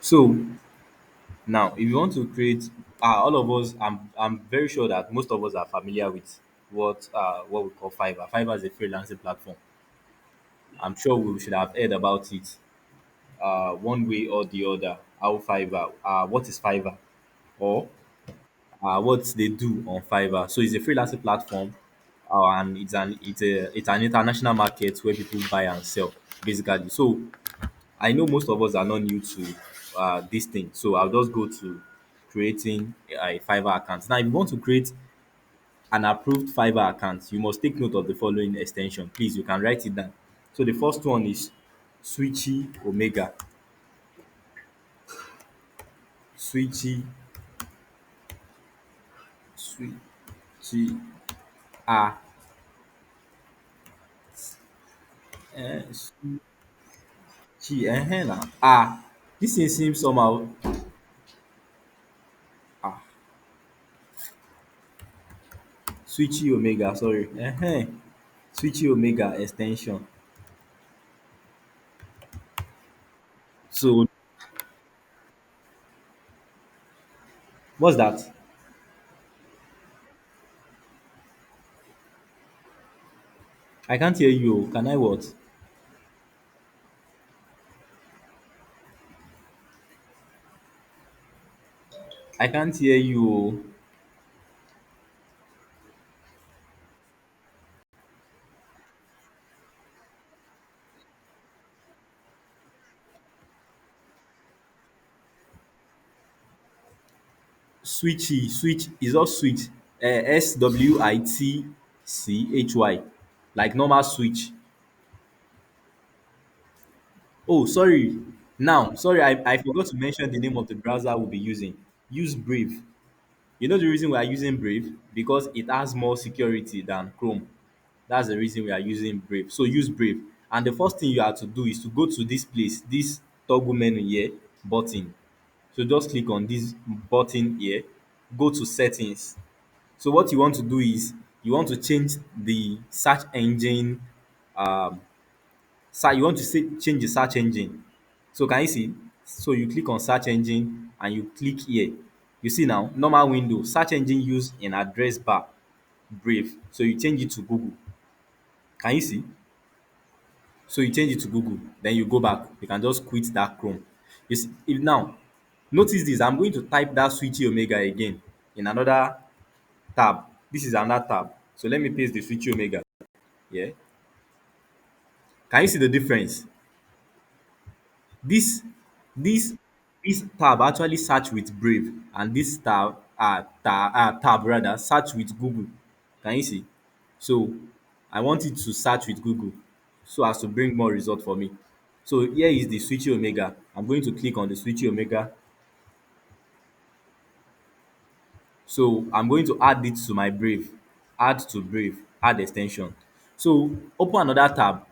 So now, if you want to create, all of us, I'm very sure that most of us are familiar with what we call Fiverr. Fiverr is a freelancing platform. I'm sure we should have heard about it, one way or the other. How Fiverr, what is Fiverr, or what they do on Fiverr. So it's a freelancing platform, and it's an international market where people buy and sell basically. So I know most of us are not new to this thing, so I'll just go to creating a Fiverr account. Now, if you want to create an approved Fiverr account, you must take note of the following extension. Please, you can write it down. So the first one is Switchy Omega. Switchy, Switchy, ah, Switchy, now. This thing seems somehow, ah, Switchy Omega, sorry. Switchy Omega extension. So what's that? I can't hear you. Can I what? I can't hear you. Switchy, switch is not switch. Switchy, like normal switch. Oh, sorry. Now, sorry, I forgot to mention the name of the browser we'll be using. Use Brave. You know the reason we are using Brave? Because it has more security than Chrome. That's the reason we are using Brave. So use Brave. And the first thing you have to do is to go to this place, this toggle menu here, button. So just click on this button here, go to settings. So what you want to do is you want to change the search engine, um you want to change the search engine. So can you see? So you click on search engine and you click here. You see now, normal window, search engine used in address bar, Brave. So you change it to Google. Can you see? So you change it to Google, then you go back. You can just quit that Chrome. You see, if now, notice this, I'm going to type that Switchy Omega again in another tab. This is another tab. So let me paste the Switchy Omega. Yeah. Can you see the difference? This this this tab actually search with Brave, and this tab rather search with Google. Can you see? So I want it to search with Google so as to bring more result for me. So here is the Switchy Omega. I'm going to click on the Switchy Omega. So I'm going to add it to my Brave. Add to Brave, add extension. So open another tab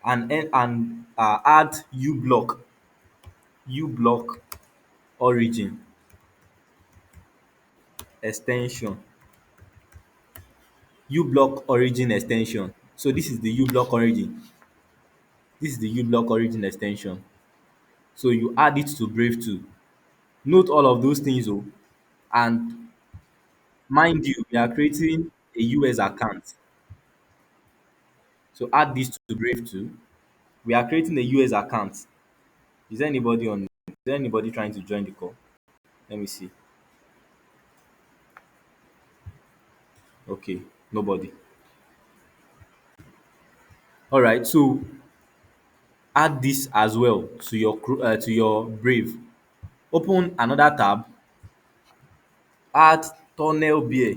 and add uBlock origin extension. uBlock origin extension. So this is the uBlock origin. This is the uBlock origin extension. So you add it to Brave too. Note all of those things oh. And mind you, we are creating a US account. So add this to Brave too. We are creating a US account. Is there anybody trying to join the call? Let me see. Okay, nobody. All right, so add this as well to your Brave. Open another tab, add tunnel beer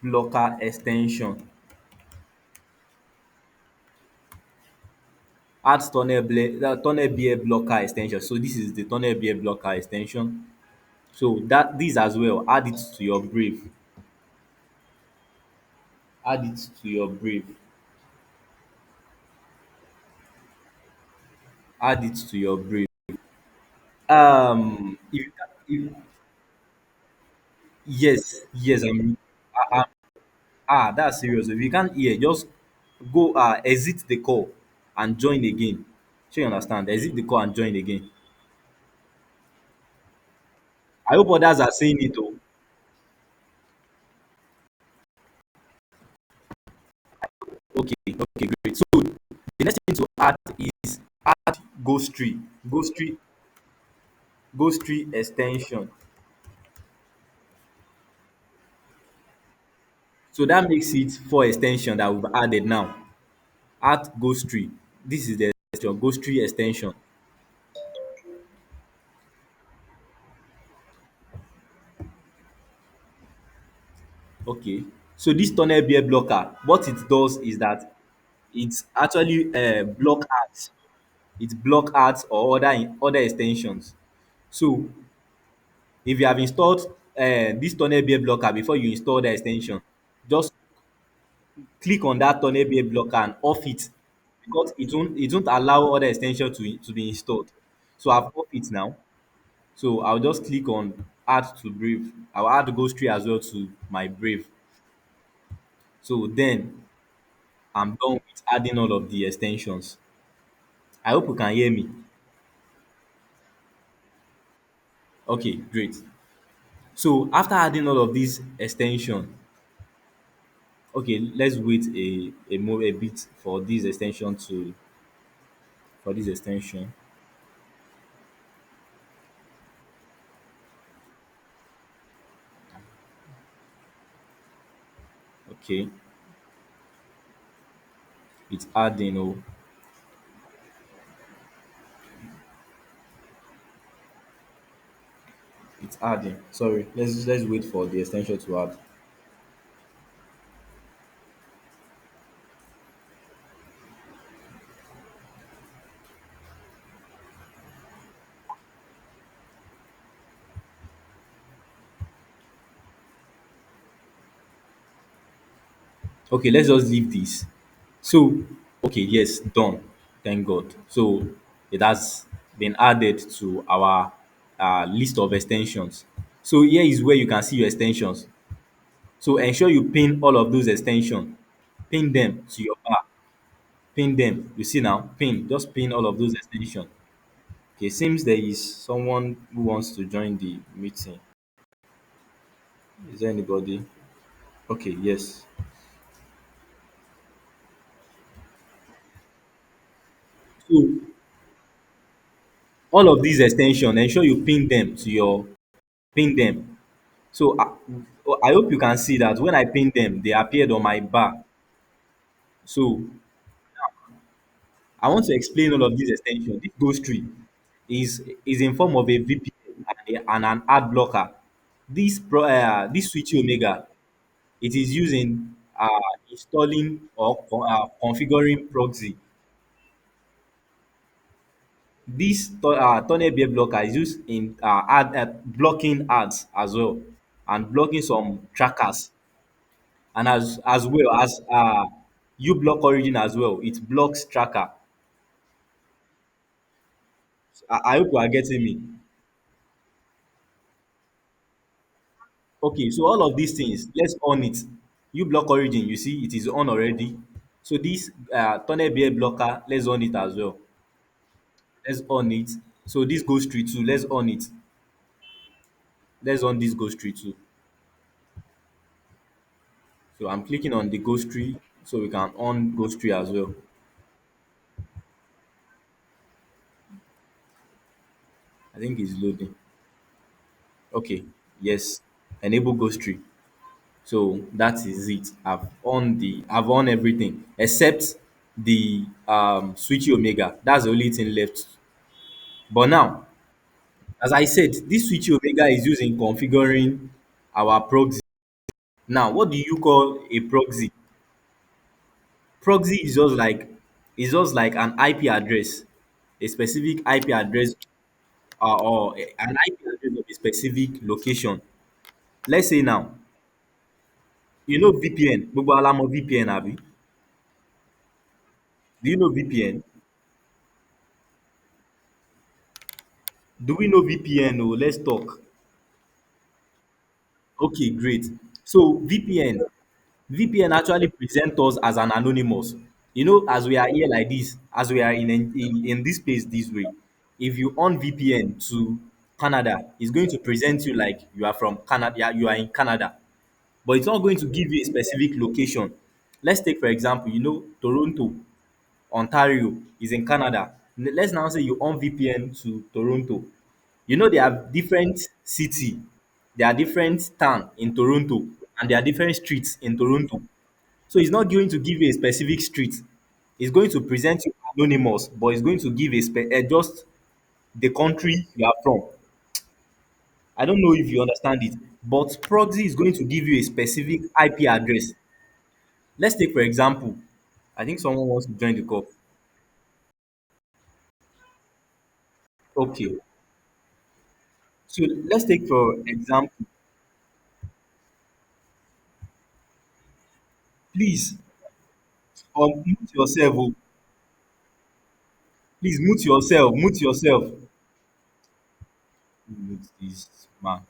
blocker extension. Add tunnel beer blocker extension. So this is the tunnel beer blocker extension. So that this as well, add it to your Brave. Add it to your Brave. Add it to your Brave. If yes, yes, Ah, that's serious. If you can't hear, just go exit the call and join again. Sure you understand? Exit the call and join again. I hope others are saying it oh. Okay, okay, great. So the next thing to add is add ghost tree. Ghost tree, ghost tree extension. So that makes it four extension that we've added now. Add ghost tree. This is the extension, ghost tree extension. Okay. So this tunnel bear blocker, what it does is that it actually block ads. It block ads or other extensions. So if you have installed this tunnel bear blocker before you install the extension, just click on that tunnel bear blocker and off it because it won't allow other extension to be installed. So I've off it now. So I'll just click on add to Brave. I'll add ghost tree as well to my Brave. So then I'm done with adding all of the extensions. I hope you can hear me. Okay, great. So after adding all of these extension, okay, let's wait a bit for this extension to for this extension. Okay, it's adding. Oh, it's adding. Sorry, let's wait for the extension to add. Okay, let's just leave this. So, okay, yes, done. Thank God. So it has been added to our list of extensions. So here is where you can see your extensions. So ensure you pin all of those extensions. Pin them to your bar. Pin them. You see now, pin. Just pin all of those extensions. Okay, seems there is someone who wants to join the meeting. Is there anybody? Okay, yes. So all of these extensions, ensure you pin them to your pin them. So I hope you can see that when I pin them, they appeared on my bar. So I want to explain all of these extensions. This ghost tree is in form of a VPN and an ad blocker. This switchy omega, it is using installing or configuring proxy. This tunnel bear blocker is used in blocking ads as well and blocking some trackers, and as well as you block origin as well. It blocks tracker. I hope you are getting me. Okay, so all of these things, let's on it. You block origin, you see it is on already. So this tunnel bear blocker, let's on it as well. Let's on it. So this goes straight too. Let's on it. Let's on this ghost tree too. So I'm clicking on the ghost tree so we can on ghost tree as well. I think it's loading. Okay, yes, enable ghost tree. So that is it. I've on everything except the switchy omega. That's the only thing left. But now, as I said, this switchy omega is used in configuring our proxy. Now, what do you call a proxy? Proxy is just like an IP address, a specific IP address or an IP address of a specific location. Let's say now, you know VPN, gbogbo wa la mọ VPN abi? Do you know VPN? Do we know VPN oh? Let's talk. Okay, great. So VPN. VPN actually present us as an anonymous. You know, as we are here like this, as we are in this place this way, if you on VPN to Canada, it's going to present you like you are from Canada, you are in Canada, but it's not going to give you a specific location. Let's take for example, you know, Toronto, Ontario is in Canada. Let's now say you on VPN to Toronto. You know, there are different city, there are different town in Toronto, and there are different streets in Toronto. So it's not going to give you a specific street. It's going to present you anonymous, but it's going to give just the country you are from. I don't know if you understand it, but proxy is going to give you a specific IP address. Let's take for example, I think someone wants to join the call. Okay, so let's take for example, please mute yourself. Oh, please mute yourself. Mute yourself. Mute this man.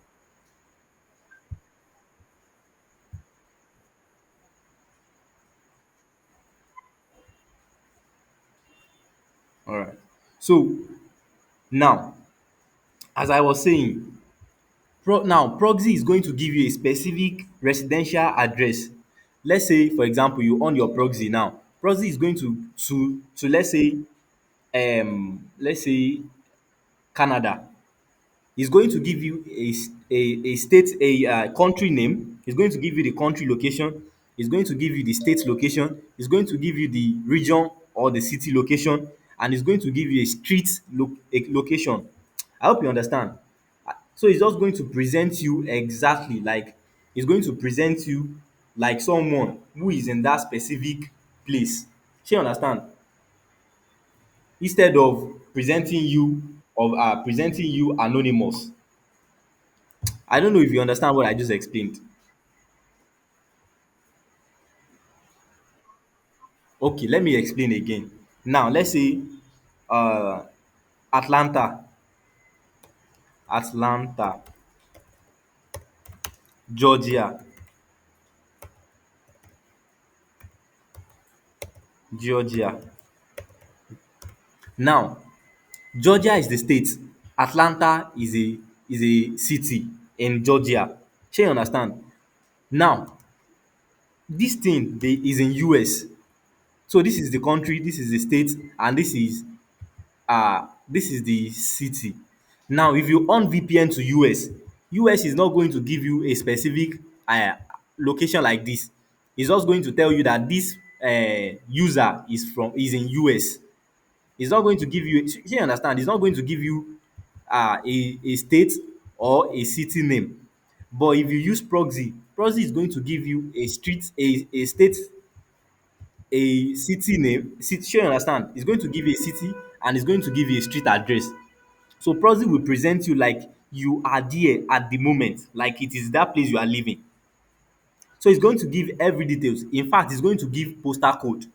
All right. So now, as I was saying, now proxy is going to give you a specific residential address. Let's say, for example, you on your proxy now. Proxy is going to let's say Canada. It's going to give you a state, country name. It's going to give you the country location. It's going to give you the state location. It's going to give you the region or the city location, and it's going to give you a street location. I hope you understand. So it's just going to present you exactly like it's going to present you like someone who is in that specific place. Shey you understand? Instead of presenting you anonymous. I don't know if you understand what I just explained. Okay, let me explain again. Now, let's say uh, Atlanta, Atlanta, Georgia, Georgia. Now, Georgia is the state. Atlanta is a city in Georgia. Shey you understand? Now, this thing is in US. So this is the country, this is the state, and this is the city. Now, if you on VPN to US, US is not going to give you a specific location like this. It's just going to tell you that this user is in US. It's not going to give you, you understand? It's not going to give you a state or a city name. But if you use proxy, proxy is going to give you a state, a city name. Shey you understand? It's going to give you a city and it's going to give you a street address. So proxy will present you like you are there at the moment, like it is that place you are living. So it's going to give every details. In fact, it's going to give postal code.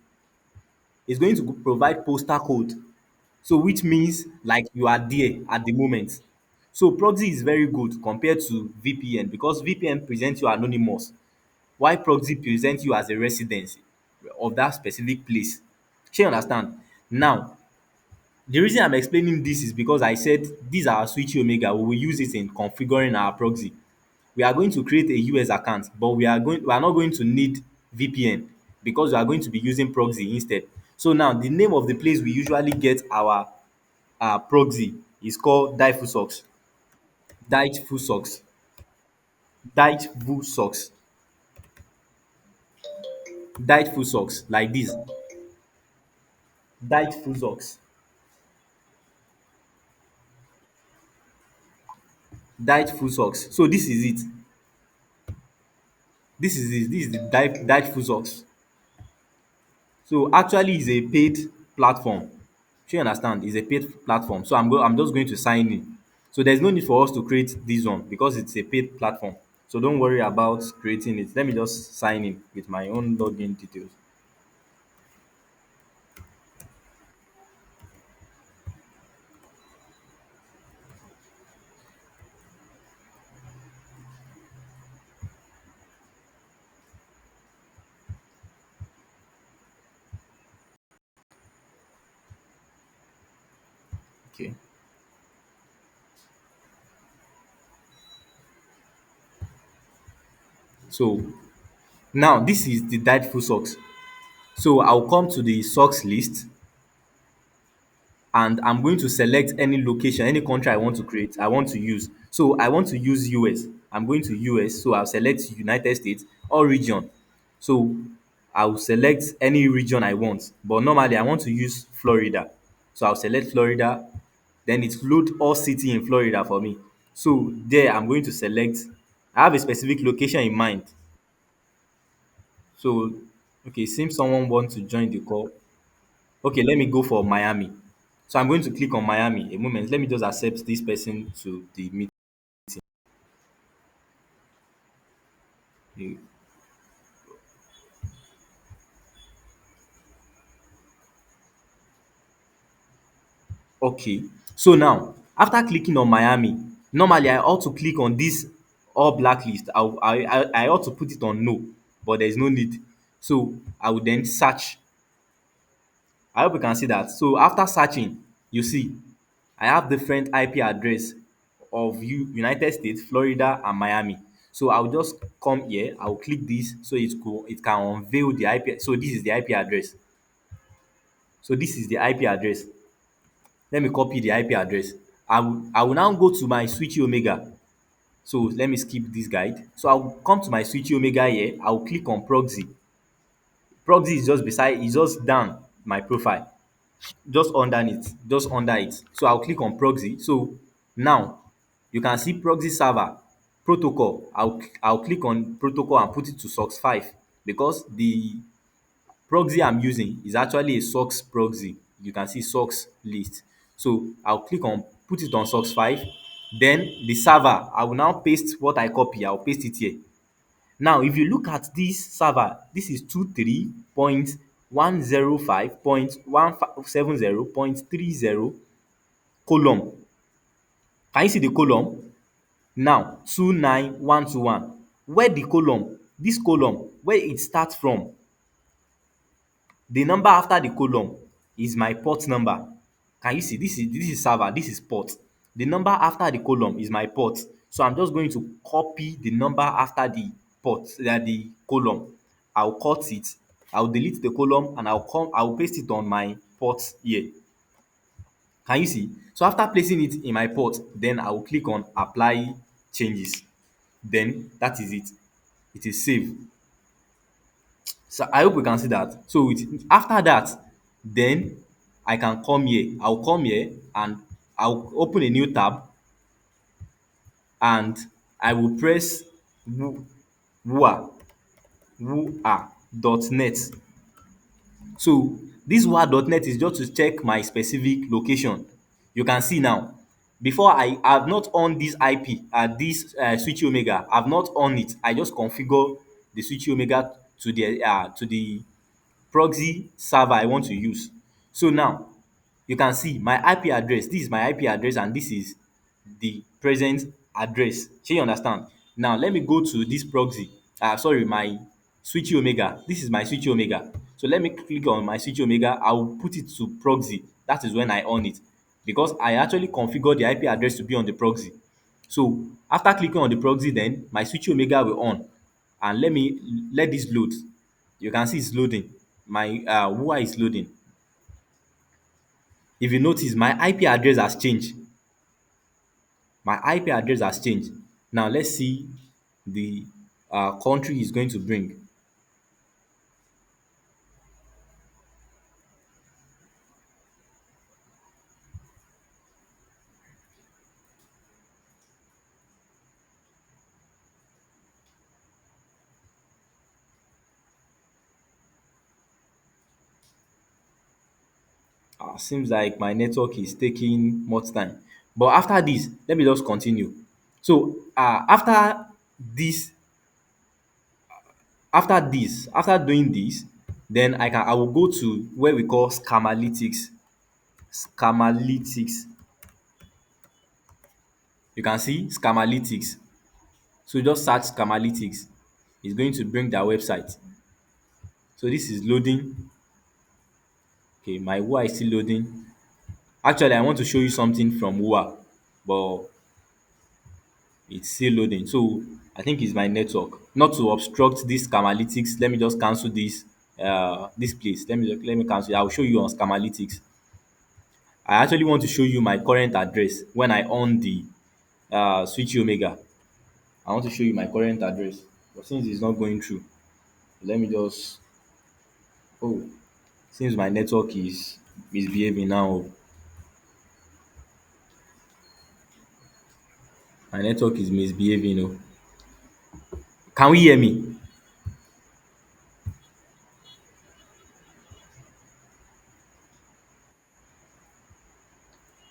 It's going to provide postal code. So which means like you are there at the moment. So proxy is very good compared to VPN because VPN presents you anonymous, while proxy presents you as a resident of that specific place. Shey you understand? Now, the reason I'm explaining this is because I said these are our switch omega. We will use it in configuring our proxy. We are going to create a US account, but we are not going to need VPN because we are going to be using proxy instead. So now the name of the place we usually get our proxy is called Diffusox. Diffusox. Diffusox. Diffusox like this. Diffusox. Diffusox. So this is it. This is it. This is the Diffusox. So actually it's a paid platform. Shey you understand? It's a paid platform. So I'm just going to sign in. So there's no need for us to create this one because it's a paid platform. So don't worry about creating it. Let me just sign in with my own login details. Okay. So now this is the dyed full socks. So I'll come to the socks list and I'm going to select any location, any country I want to create, I want to use. So I want to use US. I'm going to US, so I'll select United States or region. So I'll select any region I want, but normally I want to use Florida. So I'll select Florida, then it load all city in Florida for me. So there I'm going to select, I have a specific location in mind. So okay, seems someone wants to join the call. Okay, let me go for Miami. So I'm going to click on Miami. A moment, let me just accept this person to the meeting. Okay, so now after clicking on Miami, normally I ought to click on this all blacklist. I ought to put it on no, but there is no need. So I will then search. I hope you can see that. So after searching, you see I have different IP address of United States, Florida and Miami. So I'll just come here, I'll click this so it can unveil the IP. So this is the IP address. So this is the IP address. Let me copy the IP address. I will now go to my switchy omega. So let me skip this guide. So I'll come to my switchy omega here. I'll click on proxy. Proxy is just beside, is just down my profile. Just underneath, just under it. So I'll click on proxy. So now you can see proxy server protocol. I'll click on protocol and put it to source 5 because the proxy I'm using is actually a socks proxy. You can see socks list. So I'll click on put it on socks 5. Then the server, I will now paste what I copy. I'll paste it here. Now if you look at this server, this is 23.105.170.30 column. Can you see the column? Now 29121. Where the column, this column, where it starts from, the number after the column is my port number. Can you see? This is server, this is port. The number after the column is my port. So I'm just going to copy the number after the port, the column. I'll cut it, I'll delete the column and I'll paste it on my port here. Can you see? So after placing it in my port, then I will click on apply changes. Then that is it. It is saved. So I hope you can see that. So after that, then I can come here. I'll come here and I'll open a new tab and I will press wua wua.net. So this wua.net is just to check my specific location. You can see now, before I have not on this IP this switch omega. I've not on it. I just configure the switch omega to the proxy server I want to use. So now you can see my IP address. This is my IP address and this is the present address. Shey you understand? Now let me go to this proxy, sorry, my switchy omega. This is my switchy omega. So let me click on my switchy omega. I will put it to proxy. That is when I on it because I actually configure the IP address to be on the proxy. So after clicking on the proxy, then my switchy omega will on and let this load. You can see it's loading. My wua is loading. If you notice, my IP address has changed. My IP address has changed. Now let's see the country is going to bring. Seems like my network is taking much time. But after this, let me just continue. So this, after doing this, then I will go to where we call scamalytics. Scamalytics. You can see scamalytics. So just search scamalytics. It's going to bring their website. So this is loading. Okay, my UI is still loading. Actually, I want to show you something from WUA, but it's still loading. So I think it's my network. Not to obstruct this Scamalytics, let me just cancel this place. Let me cancel it. I'll show you on Scamalytics. I actually want to show you my current address when I on the switch omega. I want to show you my current address. But since it's not going through, let me just oh since my network is misbehaving now. My network is misbehaving. Oh. Can we hear me?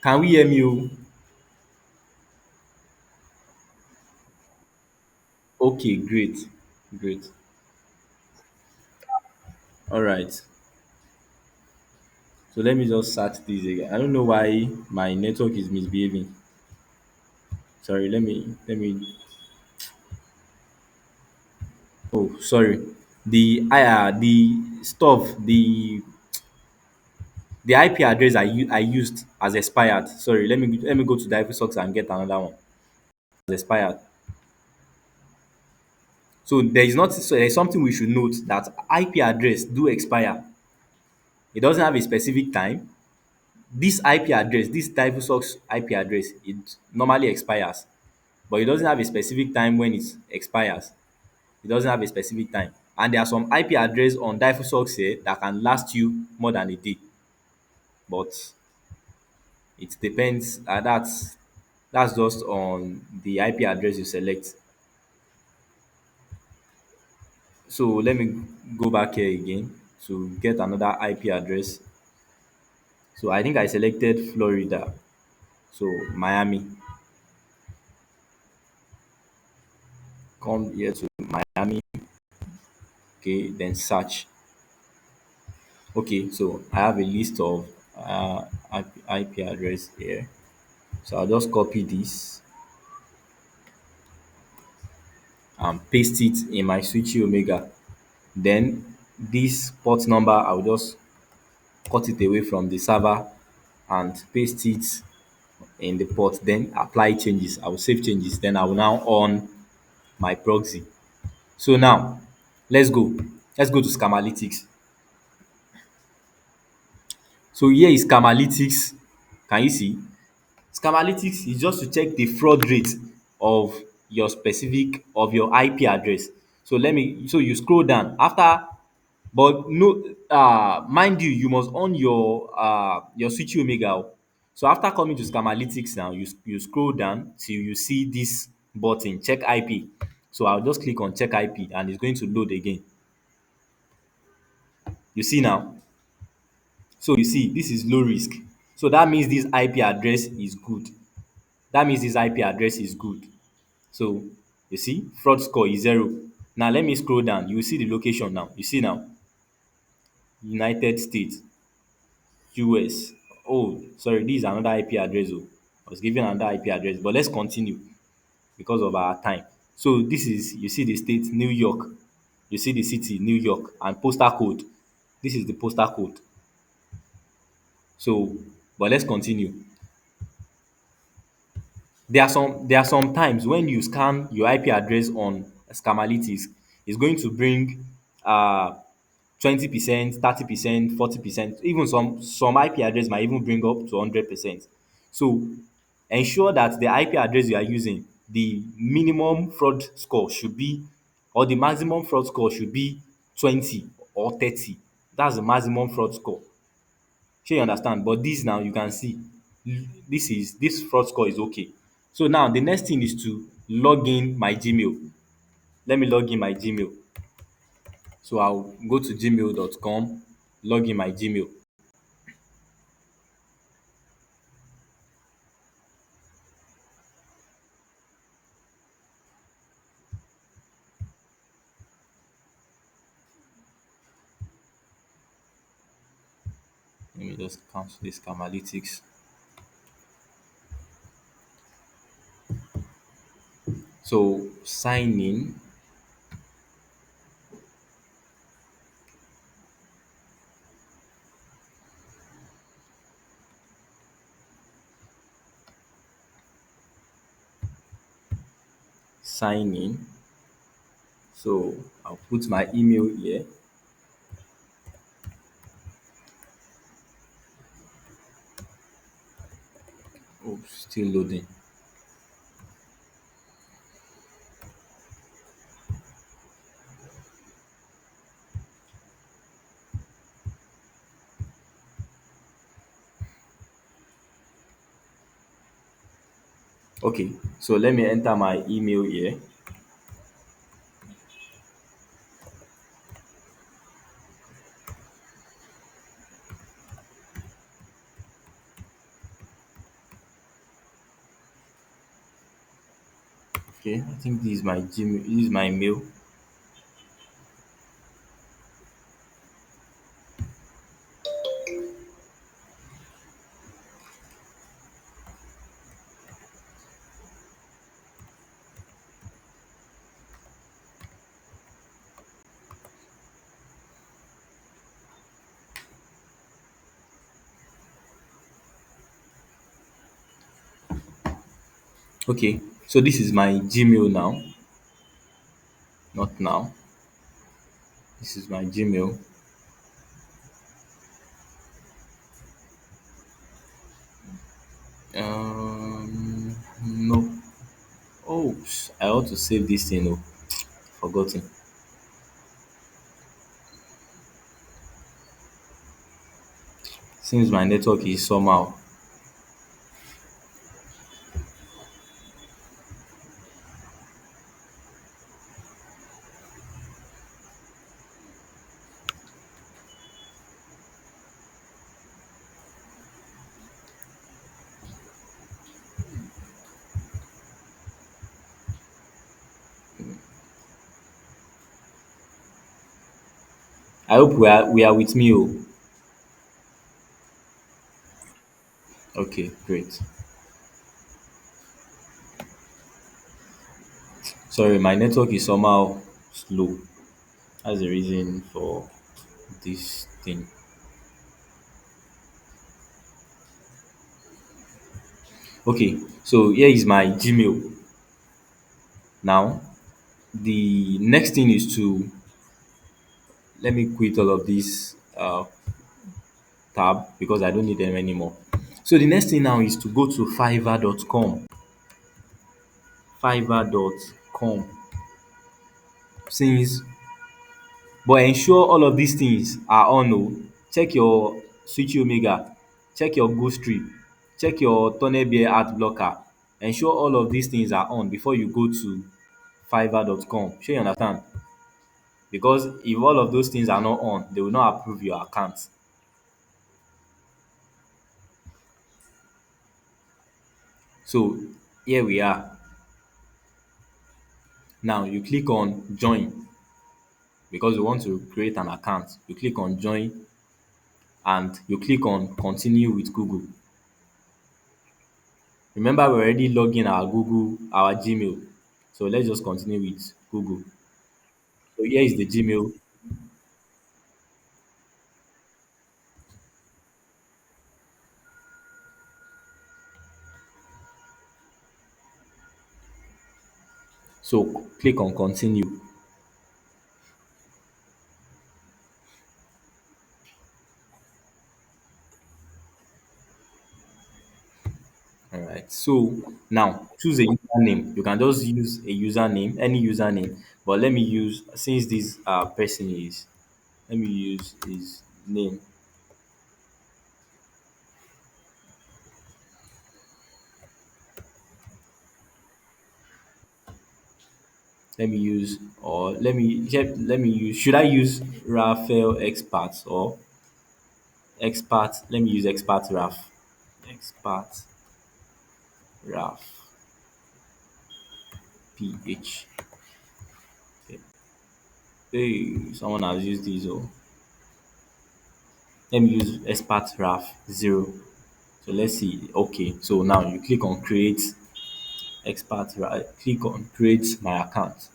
Can we hear me? Oh? Okay, great. Great. All right. So let me just start this again. I don't know why my network is misbehaving. Sorry, oh sorry. The stuff, the IP address I used has expired. Sorry, let me go to Divosox and get another one. Has expired. So there is not so there's something we should note that IP address do expire. It doesn't have a specific time. This IP address, this Divosox IP address, it normally expires, but it doesn't have a specific time when it expires. It doesn't have a specific time. And there are some IP address on Difusox here that can last you more than a day. But it depends. That's just on the IP address you select. So let me go back here again to get another IP address. So I think I selected Florida. So Miami. Come here to Miami. Okay, then search. Okay, so I have a list of IP address here. So I'll just copy this and paste it in my switchy omega. Then this port number, I'll just cut it away from the server and paste it in the port. Then apply changes. I will save changes. Then I will now on my proxy. So now let's go. Let's go to Scamalytics. So here is Scamalytics. Can you see? Scamalytics is just to check the fraud rate of your IP address. So you scroll down after, but no mind you, you must on your switch omega. Oh. So after coming to Scamalytics now, you scroll down till you see this button check IP. So I'll just click on check IP and it's going to load again. You see now? So you see this is low risk. So that means this IP address is good. That means this IP address is good. So you see fraud score is 0. Now let me scroll down. You see the location now. You see now United States, US. Oh, sorry, this is another IP address. Oh. I was given another IP address, but let's continue because of our time. So this is, you see the state New York. You see the city New York and postal code. This is the postal code. So, but let's continue. There are some times when you scan your IP address on Scamalytics, it's going to bring 20%, 30%, 40%, even some IP address might even bring up to 100%. So ensure that the IP address you are using, the minimum fraud score should be, or the maximum fraud score should be 20 or 30. That's the maximum fraud score. Shey you understand? But this now you can see this fraud score is okay. So now the next thing is to log in my Gmail. Let me log in my Gmail. So I'll go to gmail.com, log in my Gmail. Let me just cancel this Analytics. So sign in. sign in. So I'll put my email here. Oh, still loading. Okay, so let me enter my email here. Okay, I think this is my Gmail. This is my mail. Okay, so this is my Gmail now. Not now. This is my Gmail. No. Oh, I ought to save this thing. Oh, forgotten. Since my network is somehow. I hope we are with me. Oh, okay, great. Sorry, my network is somehow slow. That's the reason for this thing. Okay, so here is my Gmail. Now, the next thing is to let me quit all of these tab because I don't need them anymore. So the next thing now is to go to fiverr.com. Fiverr.com. Since but ensure all of these things are on. Oh, check your switch omega, check your ghost tree, check your tunnel bear ad blocker. Ensure all of these things are on before you go to fiverr.com. Shey you understand? Because if all of those things are not on, they will not approve your account. So here we are. Now you click on join because you want to create an account. You click on join and you click on continue with Google. Remember, we already logged in our Google, our Gmail. So let's just continue with Google. So here is the Gmail. So click on continue. All right. So now choose a username. You can just use a username, any username. But let me use since this person is. Let me use his name. Let me use or let me use. Should I use Raphael Expert or Expert? Let me use Expert Raf. Expert Raf PH. Okay. Hey, someone has used these. Oh, let me use Expert Raf 0. So let's see. Okay, so now you click on create expert, right? Click on create my account.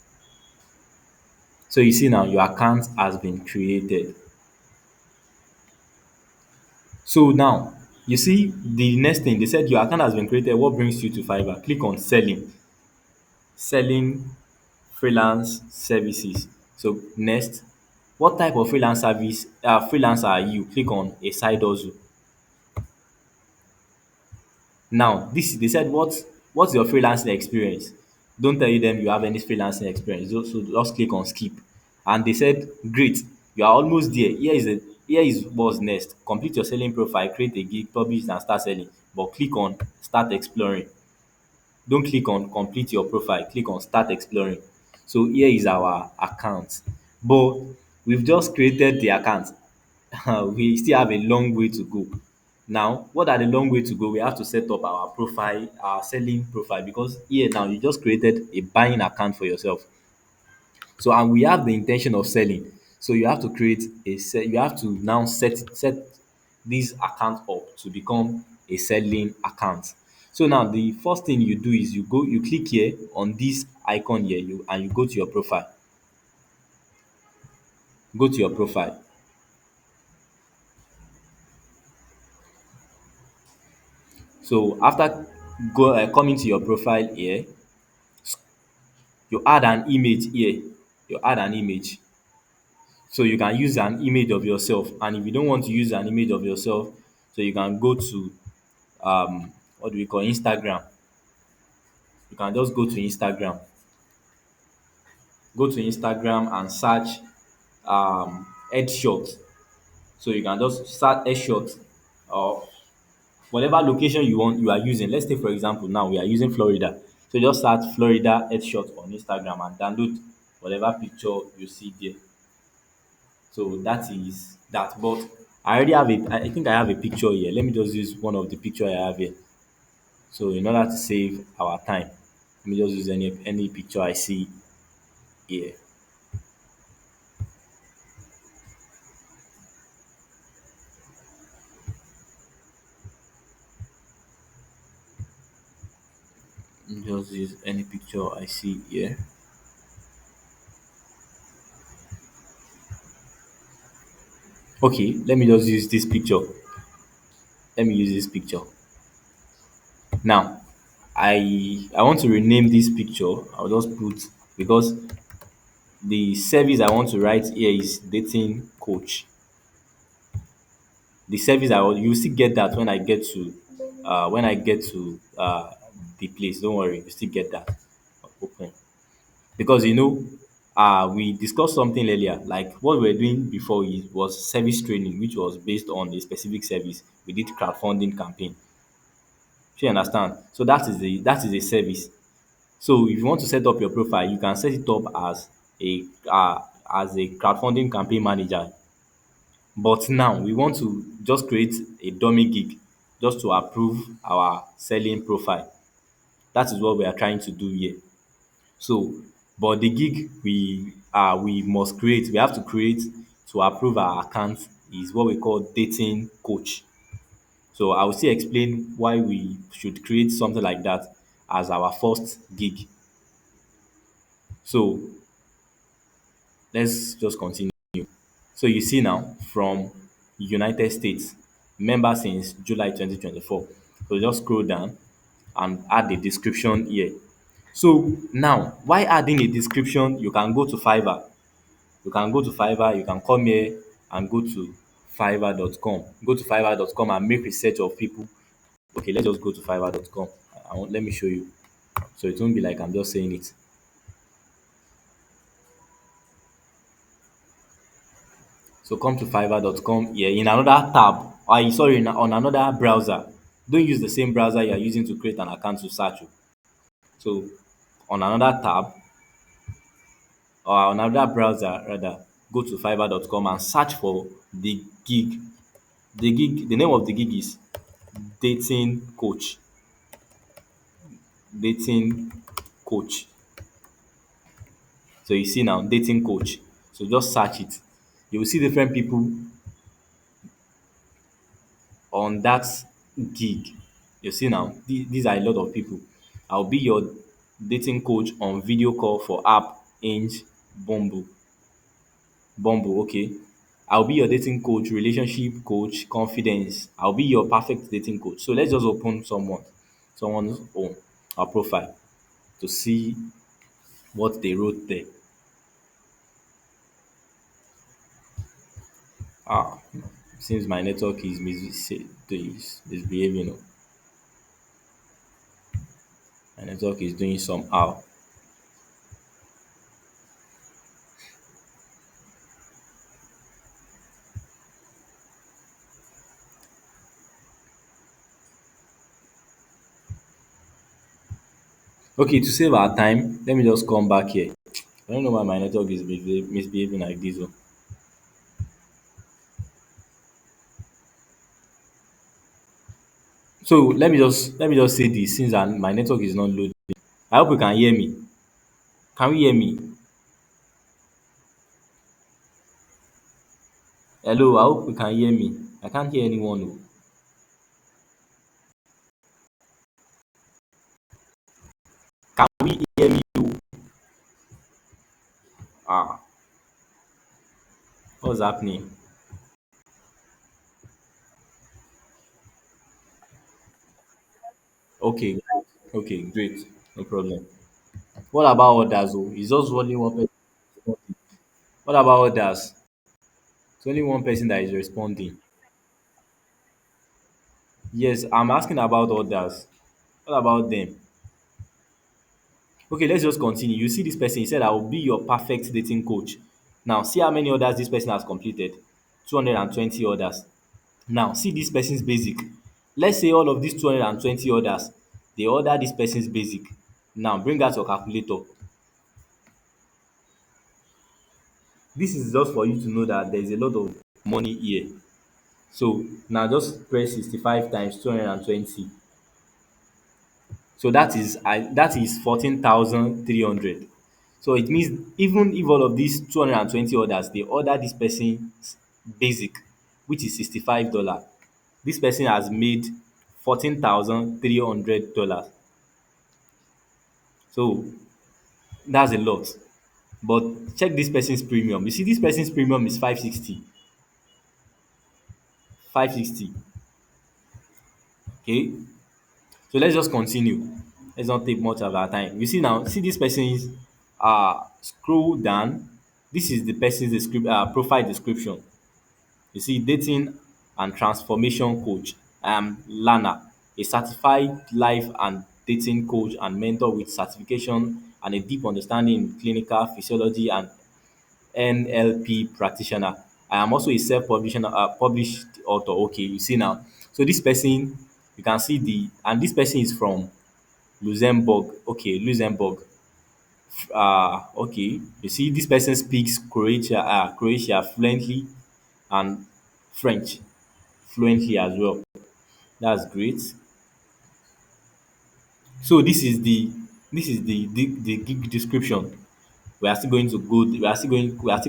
So you see now your account has been created. So now you see the next thing they said your account has been created. What brings you to Fiverr? Click on selling. selling freelance services. So next, what type of freelancer are you? Click on a side hustle. Now, this they said what's your freelancing experience? Don't tell you them you have any freelancing experience. So just click on skip. And they said, great, you are almost there. Here is what's next. Complete your selling profile, create a gig, publish and start selling. But click on start exploring. Don't click on complete your profile, click on start exploring. So here is our account. But we've just created the account. We still have a long way to go. Now, what are the long way to go? We have to set up our profile, our selling profile, because here now you just created a buying account for yourself. So and we have the intention of selling. So you have to create you have to now set this account up to become a selling account. So now the first thing you do is you click here on this icon here, you go to your profile. Go to your profile. So after coming to your profile here, you add an image here. You add an image. So you can use an image of yourself. And if you don't want to use an image of yourself, so you can go to what do we call Instagram. You can just go to Instagram. Go to Instagram and search headshot. So you can just search headshot or whatever location you are using. Let's say for example now we are using Florida. So just search Florida headshot on Instagram and download whatever picture you see there. So that is that. But I already have I think I have a picture here. Let me just use one of the picture I have here. So in order to save our time, let me just use any picture I see here. Just use any picture I see here. Okay, let me just use this picture. Let me use this picture. Now, I want to rename this picture. I'll just put because the service I want to write here is dating coach. The service you still get that when I get to the place. Don't worry, you still get that open. Because we discussed something earlier, like what we were doing before was service training, which was based on a specific service. We did crowdfunding campaign. Do you understand? So that is a service. So if you want to set up your profile, you can set it up as a crowdfunding campaign manager. But now we want to just create a dummy gig just to approve our selling profile. That is what we are trying to do here. So, but the gig we must create, we have to create to approve our account is what we call dating coach. So I will still explain why we should create something like that as our first gig. So let's just continue. So you see now from United States, member since July 2024. So just scroll down and add the description here. So now, why adding a description? You can go to Fiverr. You can go to Fiverr, you can come here and go to fiverr.com. Go to fiverr.com and make research of people. Okay, let's just go to fiverr.com. Let me show you. So it won't be like I'm just saying it. So come to fiverr.com here in another tab. Sorry, on another browser. Don't use the same browser you are using to create an account to search. So on another tab or on another browser rather, go to fiverr.com and search for the gig. The name of the gig is dating coach. Dating coach. So you see now, dating coach. So just search it. You will see different people on that gig. You see now, these are a lot of people. I'll be your dating coach on video call for app, Hinge, Bumble. Bumble, okay. I'll be your dating coach, relationship coach, confidence. I'll be your perfect dating coach. So let's just open someone's own our profile to see. what they wrote there. Ah, seems my network is misbehaving. Oh. My network is doing somehow. Okay, to save our time, let me just come back here. I don't know why my network is misbehaving like this. Oh. So let me just say this since my network is not loading. I hope you can hear me. Can we hear me? Hello, I hope you can hear me. I can't hear anyone. Oh. Can we hear me? Oh? Ah, what's happening? Okay, okay, great. No problem. What about others? Oh, it's just only one person responding. What about others? It's only one person that is responding. Yes, I'm asking about others. What about them? Okay, let's just continue. You see this person, he said, I will be your perfect dating coach. Now, see how many others this person has completed 220 others. Now, see this person's basic. Let's say all of these 220 others, they order this person's basic. Now, bring out your calculator. This is just for you to know that there is a lot of money here. So, now just press 65 times 220. So that is 14,300. So it means even if all of these 220 orders they order this person's basic, which is $65, this person has made $14,300. So that's a lot. But check this person's premium. You see, this person's premium is 560. 560. Okay. So let's just continue. Let's not take much of our time. You see now, see this person's scroll down. This is the person's profile description. You see, dating and transformation coach. I am Lana, a certified life and dating coach and mentor with certification and a deep understanding in clinical physiology and NLP practitioner. I am also a published author. Okay, you see now. So this person, you can see and this person is from Luxembourg. Okay, Luxembourg. Okay. You see, this person speaks Croatia fluently and French fluently as well. That's great. So this is the gig description. We are still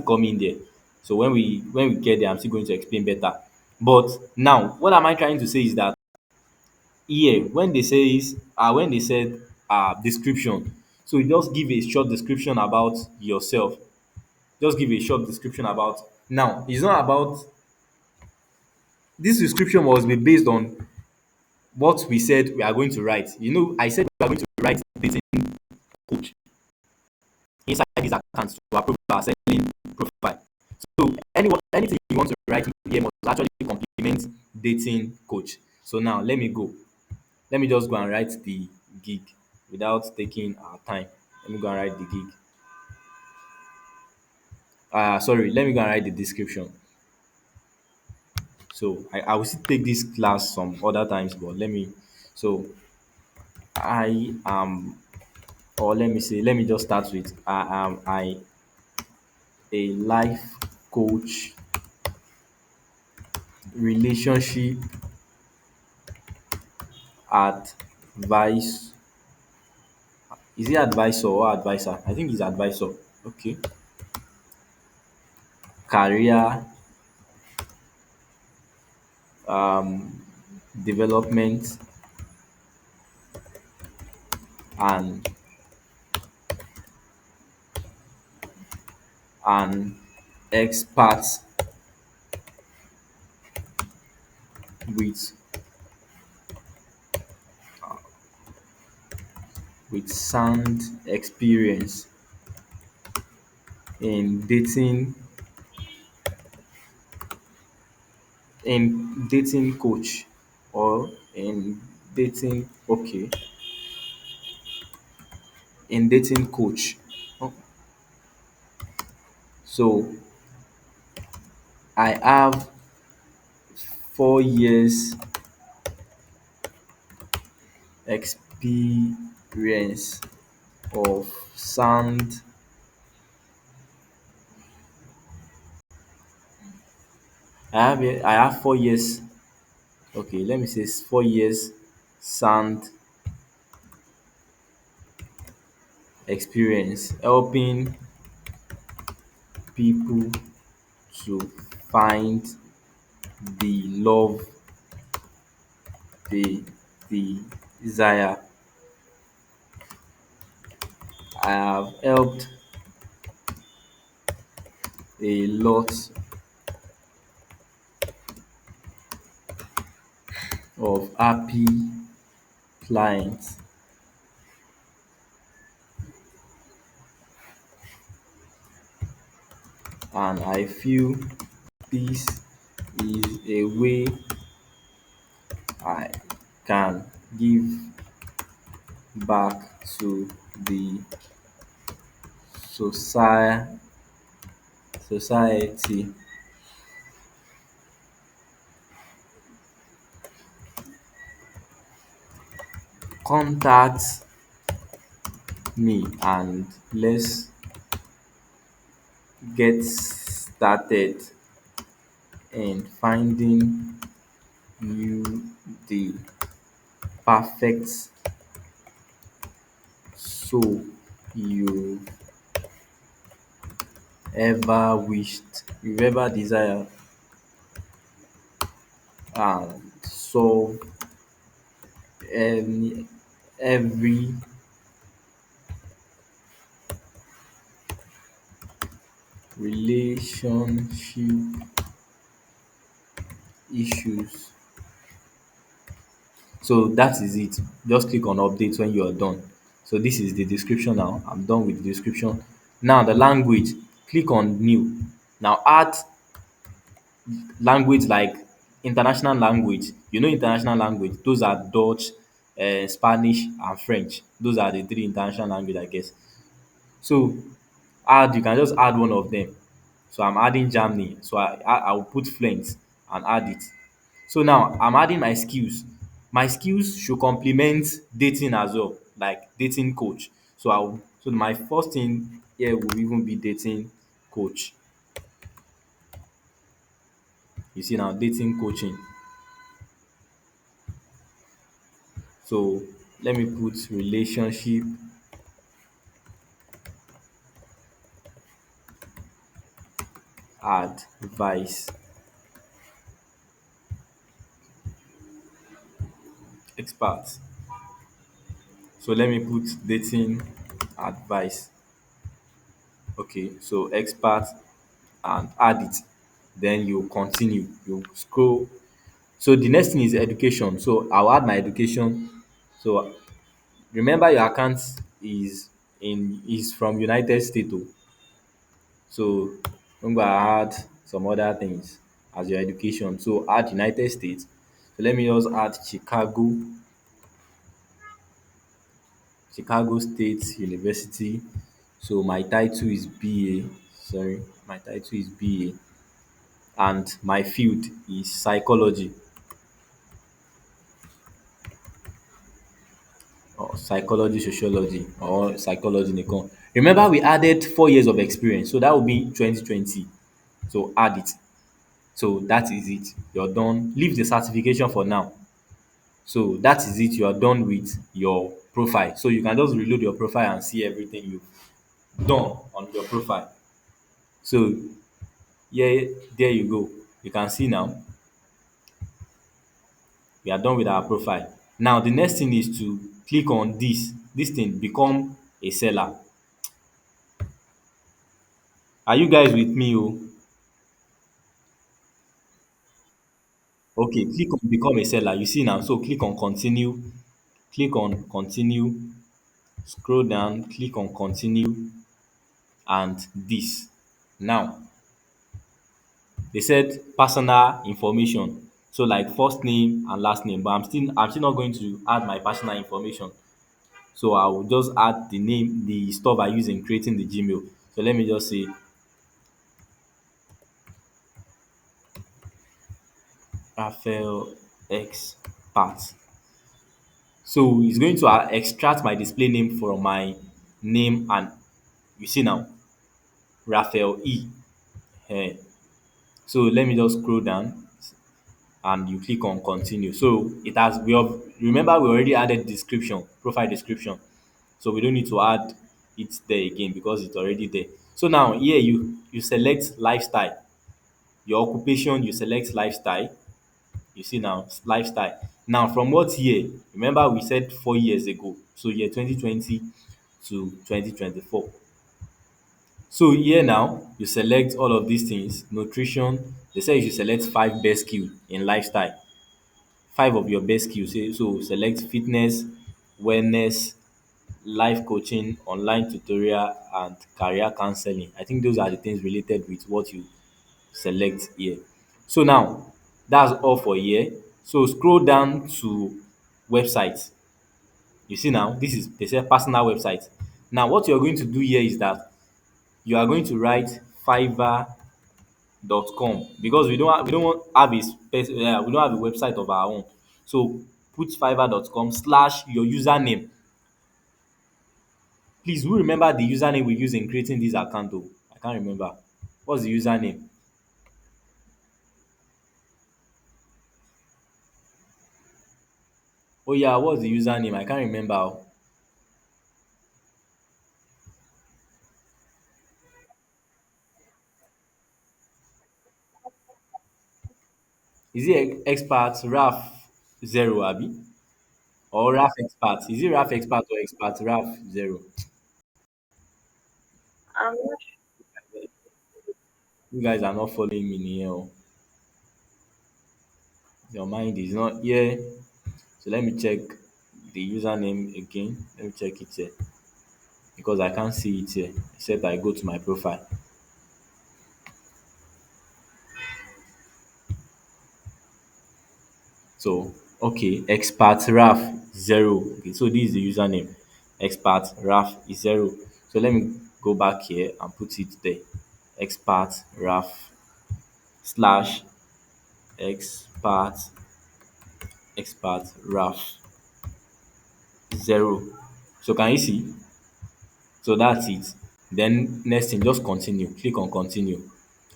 coming there. So when we get there, I'm still going to explain better. But now, what am I trying to say is that here when they said description, so you just give a short description about yourself. Just give a short description about now. It's not about this description must be based on what we said we are going to write. You know, I said we are going to write dating coach inside these accounts to approve our selling profile. So anything you want to write here must actually complement dating coach. So now let me go. Let me just go and write the gig without taking our time. Let me go and write the gig. Sorry, let me go and write the description. So I will still take this class some other times, but so I am, or let me just start with I a life coach, relationship advice. Is it advisor or advisor? I think it's advisor. Okay. Career um, development and an expert with sound experience. in dating coach or in dating okay in dating coach. Oh, so I have 4 years experience of sound. I have 4 years. Okay, let me say 4 years sound experience helping people to find the love they desire. I have helped a lot of happy clients, and I feel this is a way I can give back to the society. Contact me and let's get started in finding you the perfect soul you ever desire, and solve any every relationship issues. So that is it. Just click on update when you are done. So this is the description now. I'm done with the description. Now the language, click on new. Now add language like international language. You know international language, those are Dutch, Spanish and French. Those are the three international language I guess. So you can just add one of them. So I'm adding Germany. So I will put French and add it. So now I'm adding my skills. My skills should complement dating as well, like dating coach. So my first thing here will even be dating coach. You see now dating coaching. So let me put relationship advice expert. So let me put dating advice. Okay, so expert and add it. Then you continue. You scroll. So the next thing is education. So I'll add my education. So remember your account is from United States oh. So I'm gonna add some other things as your education. So add United States. So let me just add Chicago State University. So my title is BA. Sorry, my title is BA and my field is psychology or psychology, sociology or psychology nìkan. Remember we added 4 years of experience, so that will be 2020. So add it. So that is it. You're done. Leave the certification for now. So that is it. You are done with your profile. So you can just reload your profile and see everything you've done on your profile. So yeah, there you go. You can see now we are done with our profile. Now the next thing is to click on this thing, become a seller. Are you guys with me oh? Okay, click on become a seller. You see now, so click on continue, scroll down, click on continue. and this. Now they said personal information. So like first name and last name, but I'm still not going to add my personal information. So I will just add the name, the stuff I use in creating the Gmail. So let me just say Raphael X Part. So it's going to extract my display name from my name, and you see now Raphael E. Eh. So let me just scroll down and you click on continue. So it has we have remember we already added description, profile description. So we don't need to add it there again because it's already there. So now here you select lifestyle, your occupation, you select lifestyle. You see now lifestyle. Now from what year? Remember we said 4 years ago. So year 2020 to 2024. So here now you select all of these things. Nutrition, they say you should select 5 best skill in lifestyle. 5 of your best skills. So select fitness, wellness, life coaching, online tutorial, and career counseling. I think those are the things related with what you select here. So now that's all for here. So scroll down to website. You see now this is they say personal website. Now what you're going to do here is that you are going to write fiverr.com because we don't want have we don't have a website of our own. So put fiverr.com slash your username. Please, who remember the username we use in creating this account though? I can't remember. What's the username? Oh yeah, what's the username? I can't remember. Oh. Is it expert Raf zero abi? Or Raf expert? Is it Raf expert or expert Raf zero? You guys are not following me here. Oh. Your mind is not here. So let me check the username again. Let me check it here because I can't see it here except I go to my profile. So okay, expert Raf zero. Okay, so this is the username. Expert Raf is zero. So let me go back here and put it there. Expert Raf slash expert Raf zero. So can you see? So that's it. Then next thing, just continue. Click on continue.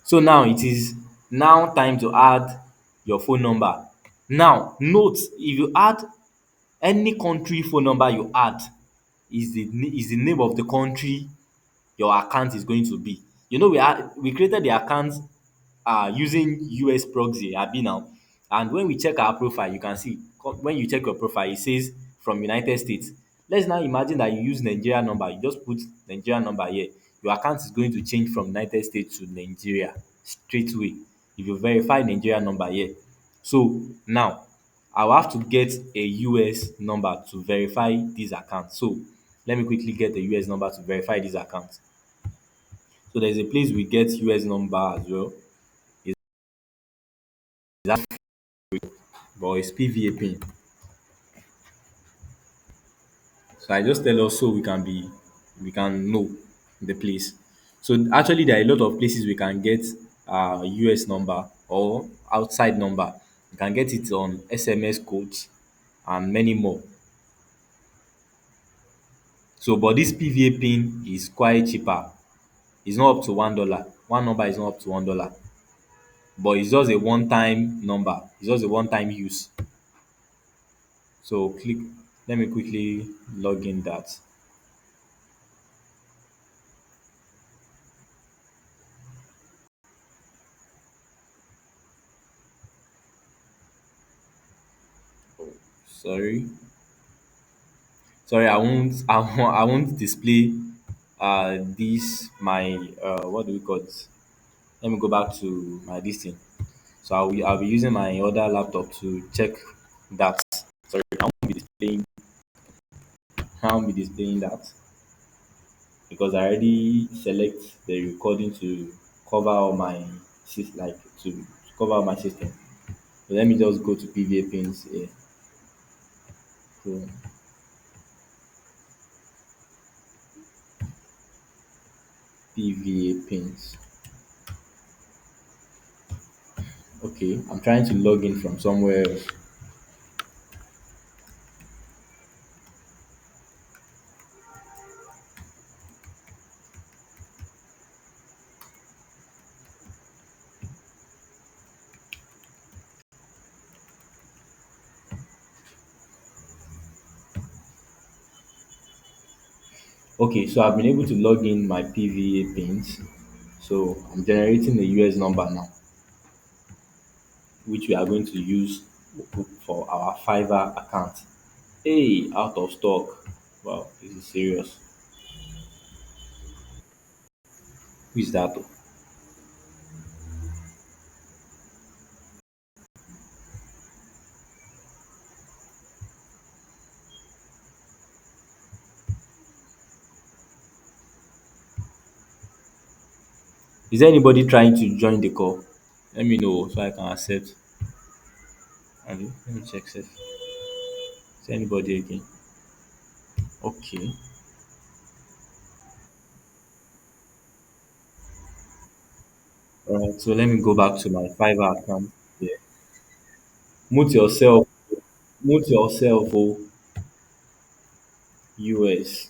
So now it is now time to add your phone number. Now note if you add any country phone number you add is the name of the country your account is going to be. You know we created the account using US proxy abi now, and when we check our profile you can see when you check your profile it says from United States. Let's now imagine that you use Nigeria number, you just put Nigeria number here, your account is going to change from United States to Nigeria straight away if you verify Nigeria number here. So now I will have to get a US number to verify this account. So let me quickly get a US number to verify this account. So there's a place we get US number as well. It's that but it's PVA pin. So I just tell us so we can know the place. So actually there are a lot of places we can get US number or outside number. You can get it on SMS codes and many more. So but this PVA pin is quite cheaper. It's not up to $1. One number is not up to $1. But it's just a one time number. It's just a one time use. So click let me quickly log in that. Sorry. Sorry, I won't display this my what do we call it? Let me go back to my this thing. So I'll be using my other laptop to check that. Sorry, I won't be displaying that because I already select the recording to cover all my like to cover all my system. So let me just go to PVA pins here. So PVA pins. Okay, I'm trying to log in from somewhere else. Okay, so I've been able to log in my PVA pins. So I'm generating a US number now, which we are going to use for our Fiverr account. Hey, out of stock. Wow, this is serious. Who is that? Is there anybody trying to join the call? Let me know so I can accept. Okay, let me check safe. Is there anybody again? Okay. Alright, so let me go back to my Fiverr account. Yeah. Mute yourself. Mute yourself, oh, US.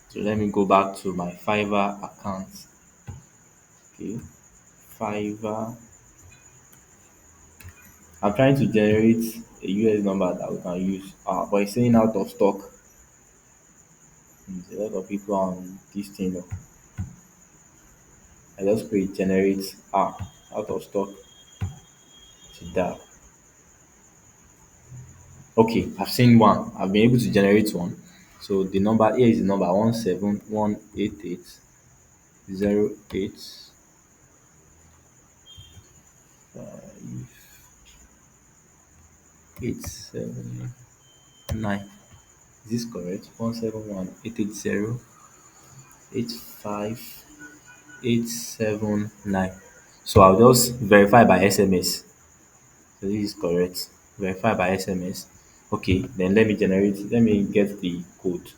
So let me go back to my Fiverr account. Okay. Fiverr. I'm trying to generate a US number that we can use. But it's saying out of stock. There's a lot of people on this thing. Oh. I just create generate out of stock to that. Okay, I've seen one. I've been able to generate one. So the number here is the number 171880879. Is this correct? 17188085879. So I'll just verify by SMS. So this is correct. Verify by SMS. Okay, then let me get the code,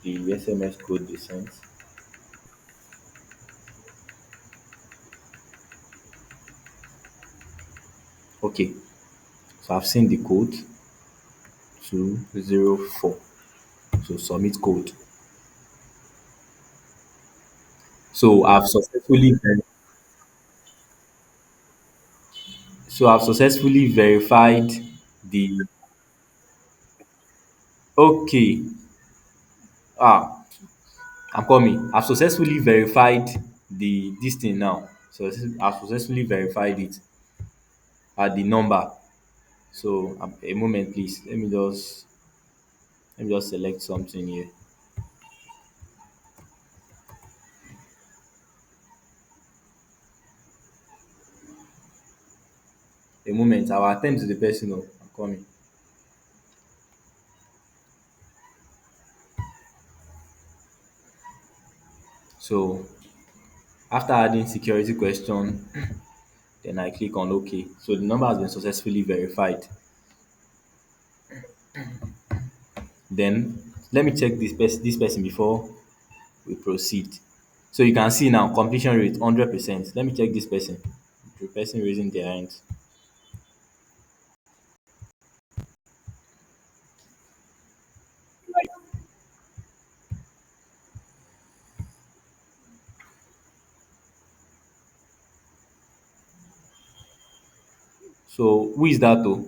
the SMS code they sent. Okay, so I've seen the code 204. So submit code. So I've successfully verified the okay. Ah, I'm coming. I've successfully verified the this thing now. So I've successfully verified it at the number. So a moment, please. Let me just select something here. A moment. I will attend to the person. Oh, I'm coming. So after adding security question, then I click on OK. So the number has been successfully verified. Then let me check this person before we proceed. So you can see now completion rate 100%. Let me check this person. The person raising their hands. So who is that though?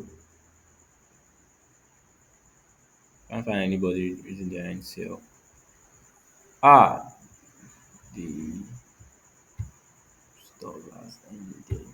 Can't find anybody raising their hands here. Ah, the stop last ended.